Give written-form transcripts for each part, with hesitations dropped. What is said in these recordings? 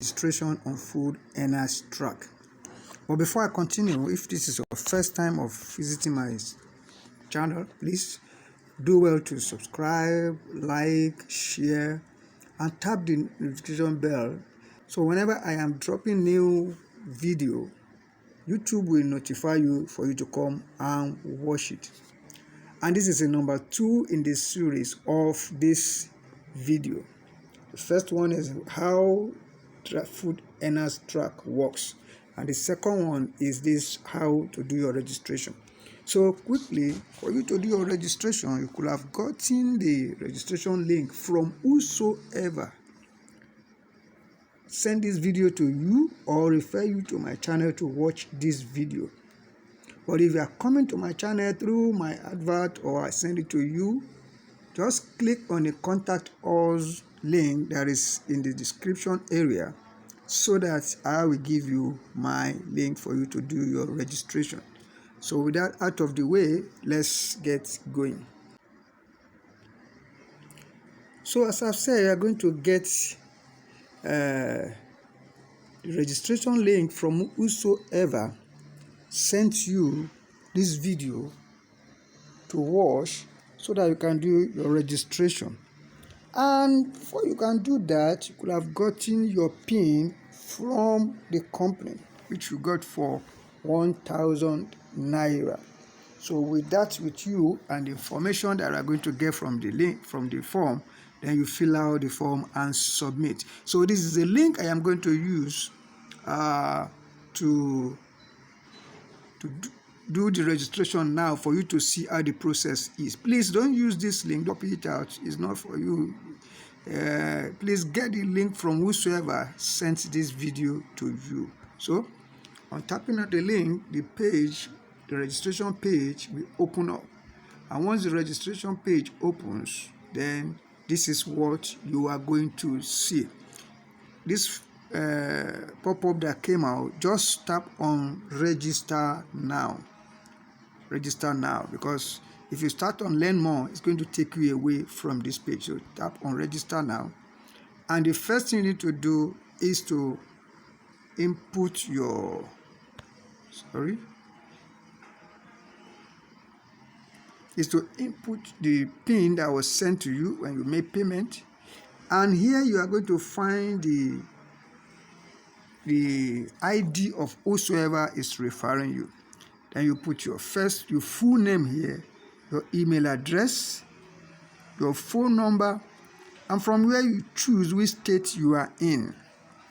Registration on Food Earners Track. But before I continue, if this is your first time of visiting my channel, please do well to subscribe, like, share, and tap the notification bell. So whenever I am dropping new video, YouTube will notify you for you to come and watch it. And this is a number 2 in the series of this video. The first one is how Food Earners Track works, and the second one is this how to do your registration. So quickly, for you to do your registration, you could have gotten the registration link from whosoever send this video to you or refer you to my channel to watch this video. But if you are coming to my channel through my advert or I send it to you, just click on the contact us link that is in the description area so that I will give you my link for you to do your registration. So with that out of the way, let's get going. So as I've said, you are going to get the registration link from whosoever sent you this video to watch so that you can do your registration. And before you can do that, you could have gotten your PIN from the company, which you got for 1,000 naira. So with that with you and the information that are going to get from the link from the form, then you fill out the form and submit. So this is the link I am going to use to do the registration now for you to see how the process is. Please don't use this link, copy it out, it's not for you. Please get the link from whosoever sent this video to you. So on tapping on the link, the registration page will open up, and once the registration page opens, then this is what you are going to see. This pop-up that came out, just tap on register now, because if you start on learn more, it's going to take you away from this page. So tap on register now, and the first thing you need to do is to input your the PIN that was sent to you when you made payment. And here you are going to find the ID of whosoever is referring you. Then you put your full name here, your email address, your phone number, and from where you choose which state you are in.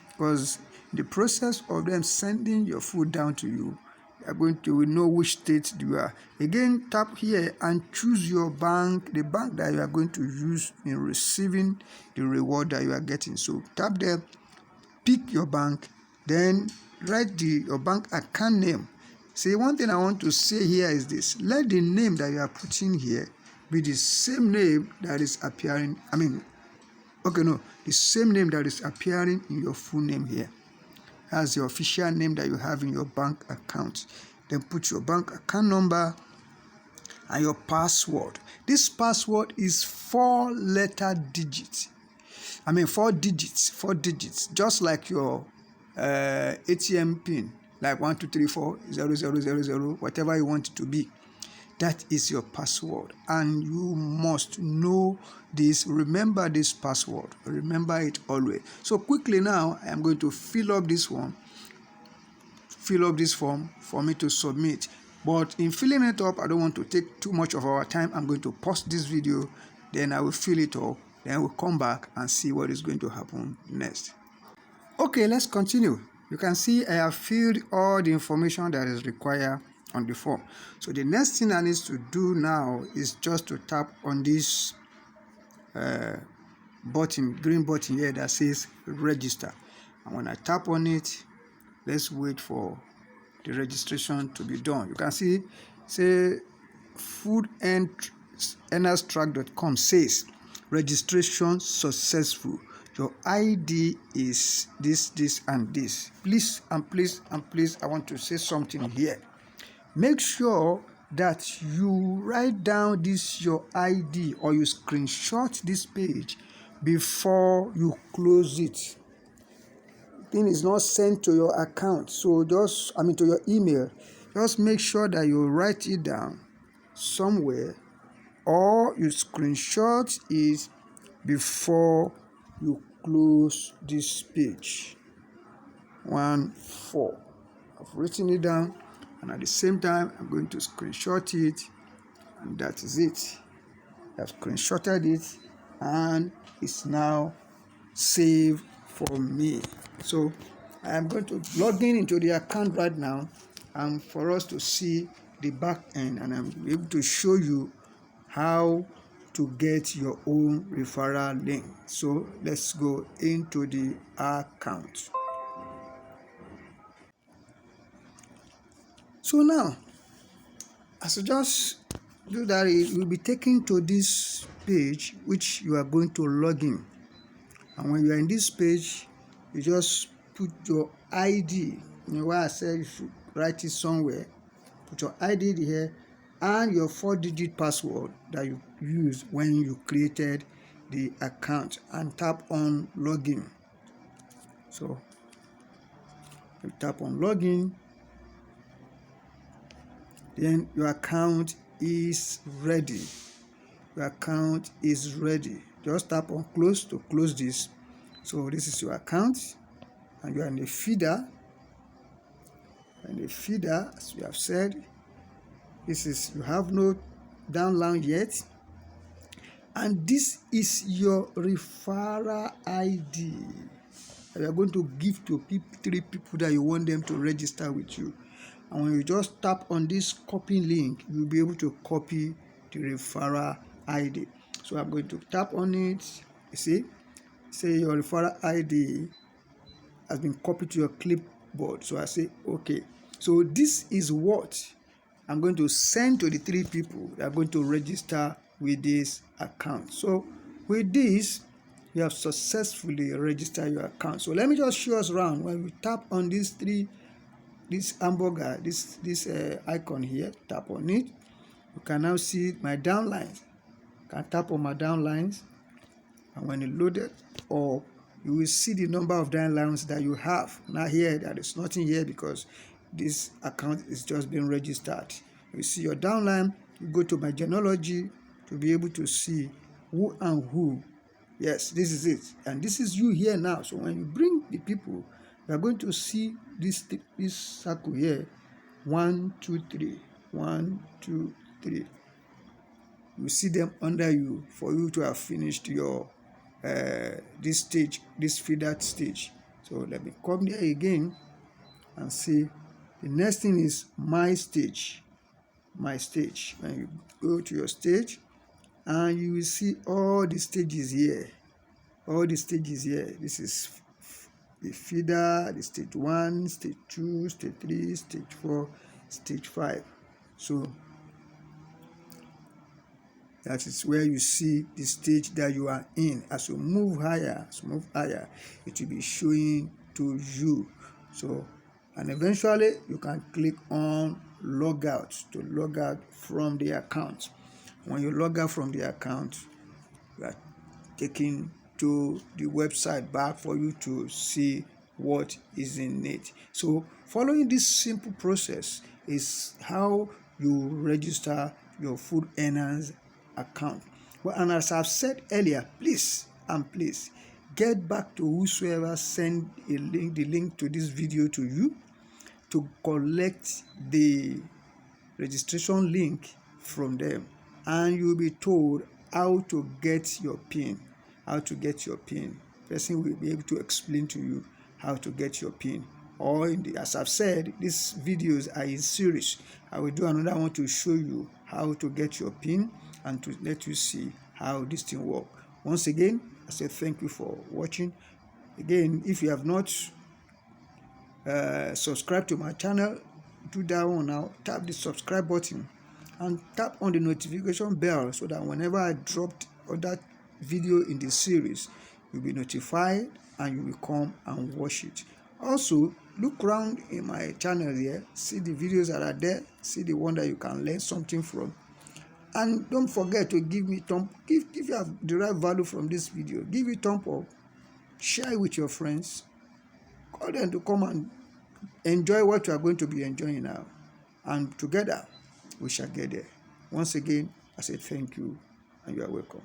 Because the process of them sending your food down to you, you are going to know which state you are. Again, tap here and choose your bank, the bank that you are going to use in receiving the reward that you are getting. So tap there, pick your bank, then write your bank account name. See, one thing I want to say here is this: let the name that you are putting here be the same name that is appearing. The same name that is appearing in your full name here. That's the official name that you have in your bank account. Then put your bank account number and your password. This password is 4 digits, just like your ATM PIN, like 12340000, whatever you want it to be. That is your password, and you must know this. Remember this password. Remember it always. So quickly now, I am going to fill up this form for me to submit. But in filling it up, I don't want to take too much of our time. I'm going to pause this video, then I will fill it up, then we'll come back and see what is going to happen next. Okay, let's continue. You can see I have filled all the information that is required on the form. So the next thing I need to do now is just to tap on this green button here that says register. And when I tap on it, let's wait for the registration to be done. You can see, say foodearnerstrack.com says registration successful. Your ID is this and this. Please, I want to say something here. Make sure that you write down your ID or you screenshot this page before you close it. thing is not sent to your account, so to your email, just make sure that you write it down somewhere, or you screenshot it before you close this page. 1-4. I've written it down, and at the same time I'm going to screenshot it, and that is it. I've screenshotted it, and it's now saved for me. So I am going to log in into the account right now, and for us to see the back end, and I'm able to show you how to get your own referral link. So let's go into the account. So now, as you just do that, you will be taken to this page which you are going to log in. And when you are in this page, you just put your ID. You know why I said you should write it somewhere. Put your ID here and your 4-digit password that you used when you created the account, and tap on login. So you tap on login, then your account is ready. Your account is ready. Just tap on close to close this. So this is your account, and you are in the feeder. And the feeder, as we have said, you have no download yet, and this is your referral ID that you are going to give to 3 people that you want them to register with you. And when you just tap on this copy link, you'll be able to copy the referral ID. So I'm going to tap on it. You see, say your referral ID has been copied to your clipboard. So I say okay. So this is what I'm going to send to the 3 people that are going to register with this account. So with this, you have successfully registered your account. So let me just show us around. When we tap on this hamburger, this icon here, tap on it, you can now see my downlines. You can tap on my downlines, and when it loaded up, you will see the number of downlines that you have. Now here, there is nothing here because this account is just being registered. You see your downline, you go to my genealogy to be able to see who and who. Yes, this is it, and this is you here now. So when you bring the people, you are going to see this circle here, 1, 2, 3, 1, 2, 3. You see them under you for you to have finished your this stage, this feeder stage. So let me come there again and see. The next thing is my stage. My stage. When you go to your stage, and you will see all the stages here. All the stages here. This is the feeder, the stage 1, stage 2, stage 3, stage 4, stage 5. So that is where you see the stage that you are in. As you move higher, it will be showing to you. So, and eventually you can click on log out to log out from the account. When you log out from the account, you are taken to the website back for you to see what is in it. So following this simple process is how you register your Food Earners account. Well, and as I've said earlier, please get back to whosoever sent the link to this video to you, to collect the registration link from them, and you'll be told how to get your PIN. Person will be able to explain to you how to get your PIN. Or as I've said, these videos are in series. I will do another one to show you how to get your PIN and to let you see how this thing works. Once again, I say thank you for watching. Again, if you have not subscribed to my channel, do that one now. Tap the subscribe button and tap on the notification bell so that whenever I dropped other video in this series, you'll be notified and you will come and watch it. Also, look around in my channel here, see the videos that are there, see the one that you can learn something from. And don't forget to give me if you have derived value from this video, give it thumb up, share it with your friends, Call them to come and enjoy what you are going to be enjoying now. And together, we shall get there. Once again, I say thank you and you are welcome.